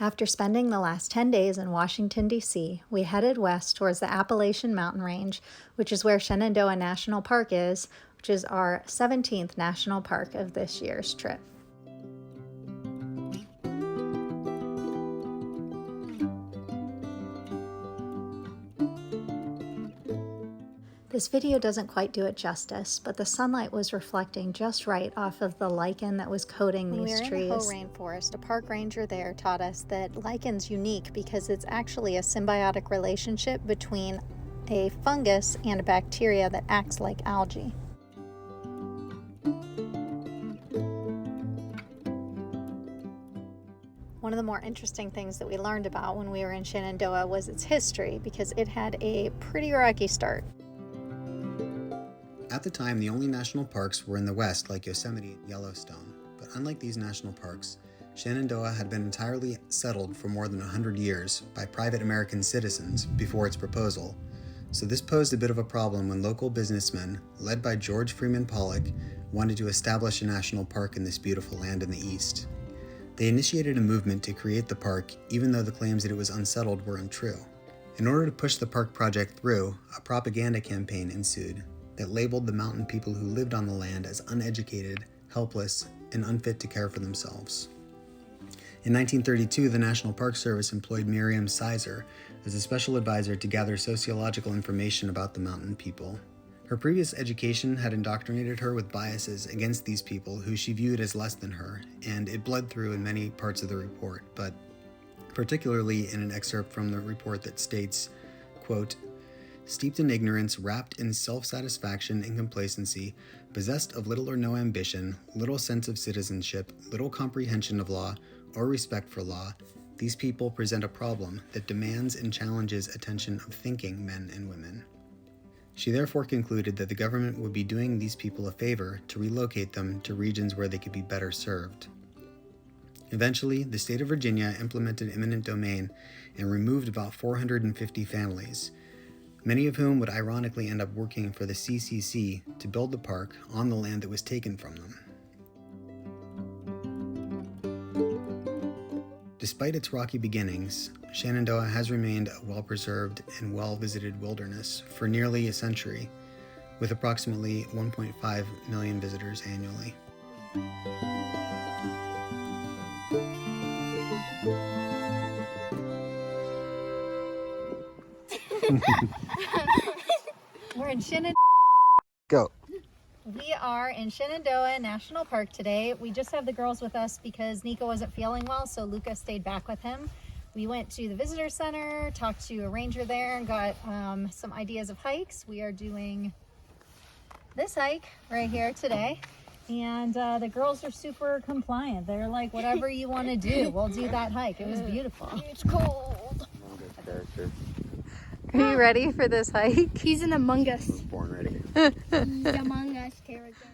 After spending the last 10 days in Washington, D.C., we headed west towards the Appalachian Mountain Range, which is where Shenandoah National Park is, which is our 17th national park of this year's trip. This video doesn't quite do it justice, but the sunlight was reflecting just right off of the lichen that was coating these trees. When we were in the Hoh Rainforest, a park ranger there taught us that lichen's unique because it's actually a symbiotic relationship between a fungus and a bacteria that acts like algae. One of the more interesting things that we learned about when we were in Shenandoah was its history, because it had a pretty rocky start. At the time, the only national parks were in the west, like Yosemite and Yellowstone. But unlike these national parks, Shenandoah had been entirely settled for more than 100 years by private American citizens before its proposal. So this posed a bit of a problem when local businessmen, led by George Freeman Pollock, wanted to establish a national park in this beautiful land in the east. They initiated a movement to create the park, even though the claims that it was unsettled were untrue. In order to push the park project through, a propaganda campaign ensued that labeled the mountain people who lived on the land as uneducated, helpless, and unfit to care for themselves. In 1932, the National Park Service employed Miriam Sizer as a special advisor to gather sociological information about the mountain people. Her previous education had indoctrinated her with biases against these people who she viewed as less than her, and it bled through in many parts of the report, but particularly in an excerpt from the report that states, quote, "Steeped in ignorance, wrapped in self-satisfaction and complacency, possessed of little or no ambition, little sense of citizenship, little comprehension of law or respect for law, these people present a problem that demands and challenges attention of thinking men and women." She therefore concluded that the government would be doing these people a favor to relocate them to regions where they could be better served. Eventually, the state of Virginia implemented eminent domain and removed about 450 families, many of whom would ironically end up working for the CCC to build the park on the land that was taken from them. Despite its rocky beginnings, Shenandoah has remained a well-preserved and well-visited wilderness for nearly a century, with approximately 1.5 million visitors annually. We're in Shenandoah. Go. We are in Shenandoah National Park today. We just have the girls with us because Nico wasn't feeling well, so Luca stayed back with him. We went to the visitor center, talked to a ranger there, and got some ideas of hikes. We are doing this hike right here today, and the girls are super compliant. They're like, whatever you want to do, we'll do that hike. It was beautiful. It's cold. Are you ready for this hike? He's an Among Us. Born ready. He's Among Us character.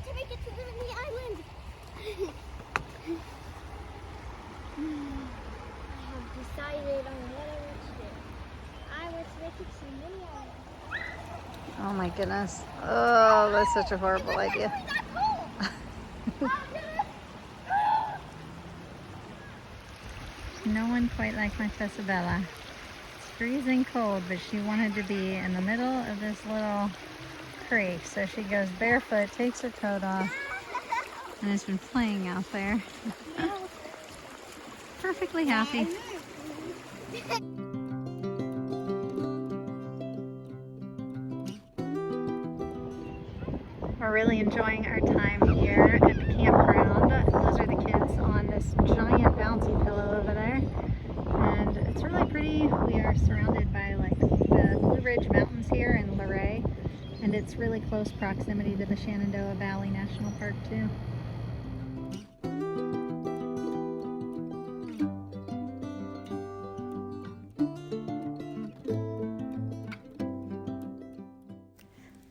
To make it to the island. I have decided on what I want to do. I want to make it to Mini Island. Oh my goodness. Oh, that's such a horrible idea. No one quite like my Isabella. It's freezing cold, but she wanted to be in the middle of this little creek. So she goes barefoot, takes her coat off, and has been playing out there. Perfectly happy. We're really enjoying our time here at the campground. Those are the kids on this giant bouncy pillow over there. And it's really pretty. We are surrounded by like the Blue Ridge Mountains here in Luray. And it's really close proximity to the Shenandoah Valley National Park too.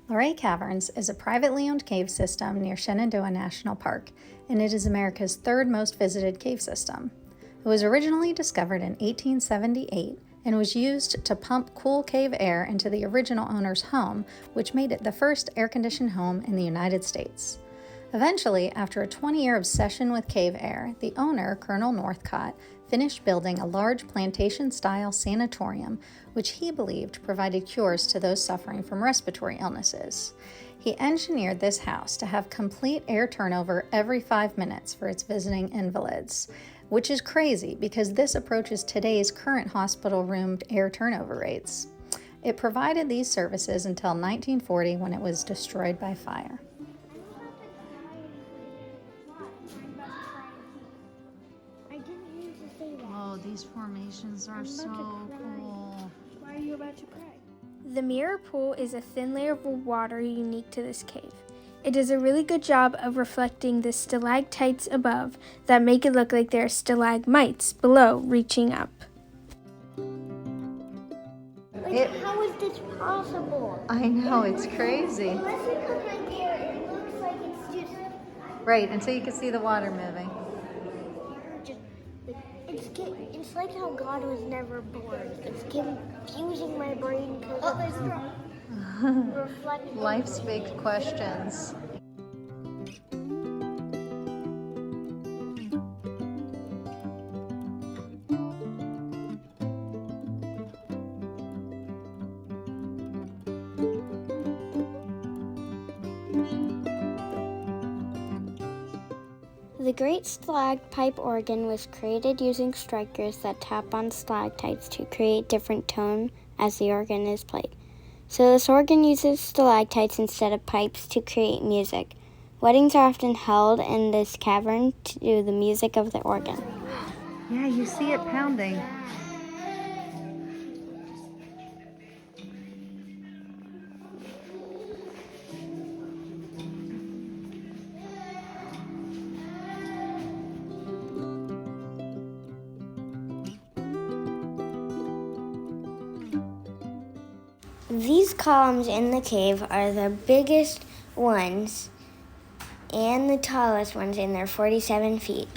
Luray Caverns is a privately owned cave system near Shenandoah National Park, and it is America's third most visited cave system. It was originally discovered in 1878 and was used to pump cool cave air into the original owner's home, which made it the first air-conditioned home in the United States. Eventually, after a 20-year obsession with cave air, the owner, Colonel Northcott, finished building a large plantation-style sanatorium, which he believed provided cures to those suffering from respiratory illnesses. He engineered this house to have complete air turnover every 5 minutes for its visiting invalids, which is crazy because this approaches today's current hospital room air turnover rates. It provided these services until 1940 when it was destroyed by fire. Oh, these formations are so cool. Why are you about to cry? The mirror pool is a thin layer of water unique to this cave. It does a really good job of reflecting the stalactites above that make it look like there are stalagmites below reaching up. How is this possible? I know, it's crazy. Unless you come right there, it looks like it's just Right, until you can see the water moving. it's like how God was never born. It's confusing my brain because it's reflecting. Life's big questions. The Great Stalagpipe organ was created using strikers that tap on stalactites to create different tone as the organ is played. So this organ uses stalactites instead of pipes to create music. Weddings are often held in this cavern to the music of the organ. Yeah, you see it pounding. These columns in the cave are the biggest ones and the tallest ones, and they're 47 feet.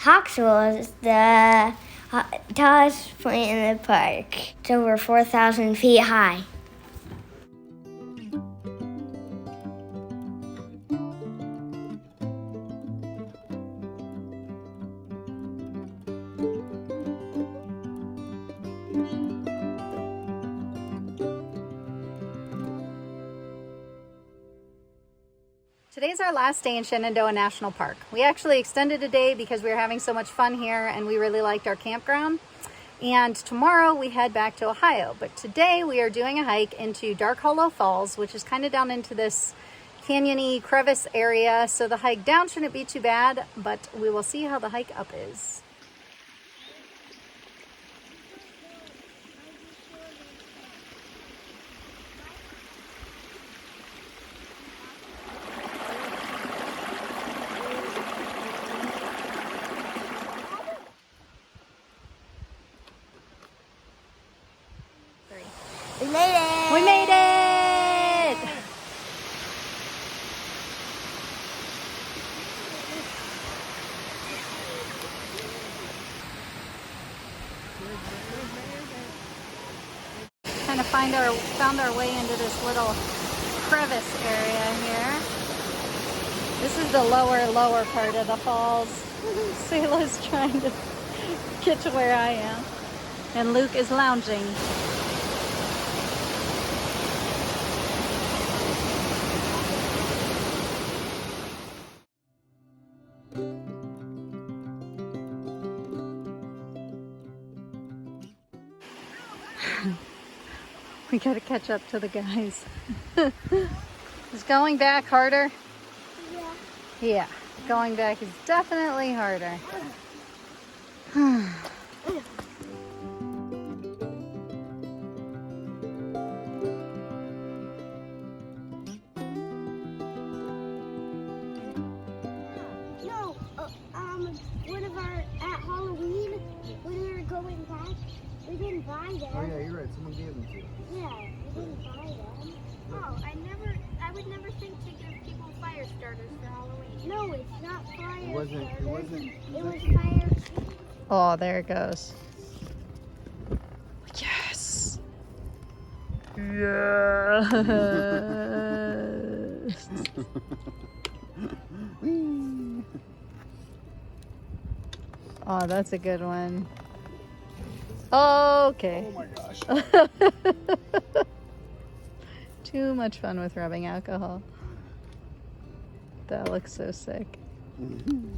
Hawkswell is the tallest point in the park. It's over 4,000 feet high. Today's our last day in Shenandoah National Park. We actually extended a day because we were having so much fun here and we really liked our campground. And tomorrow we head back to Ohio. But today we are doing a hike into Dark Hollow Falls, which is kind of down into this canyony crevice area. So the hike down shouldn't be too bad, but we will see how the hike up is. found our way into this little crevice area here. This is the lower part of the falls. Selah's trying to get to where I am. And Luke is lounging. We gotta catch up to the guys. Is going back harder? Yeah. Yeah, going back is definitely harder. No, one of our, at Halloween, when we were going back, we didn't buy them. Oh yeah, you're right. Someone gave them to you. Yeah, we didn't buy them. Oh, I would never think to give people fire starters for Halloween. No, it's not fire It wasn't. starters. It was fire. Oh, there it goes. Yes. Yes. Oh, that's a good one. Okay. Oh my gosh. Too much fun with rubbing alcohol. That looks so sick. Mm-hmm.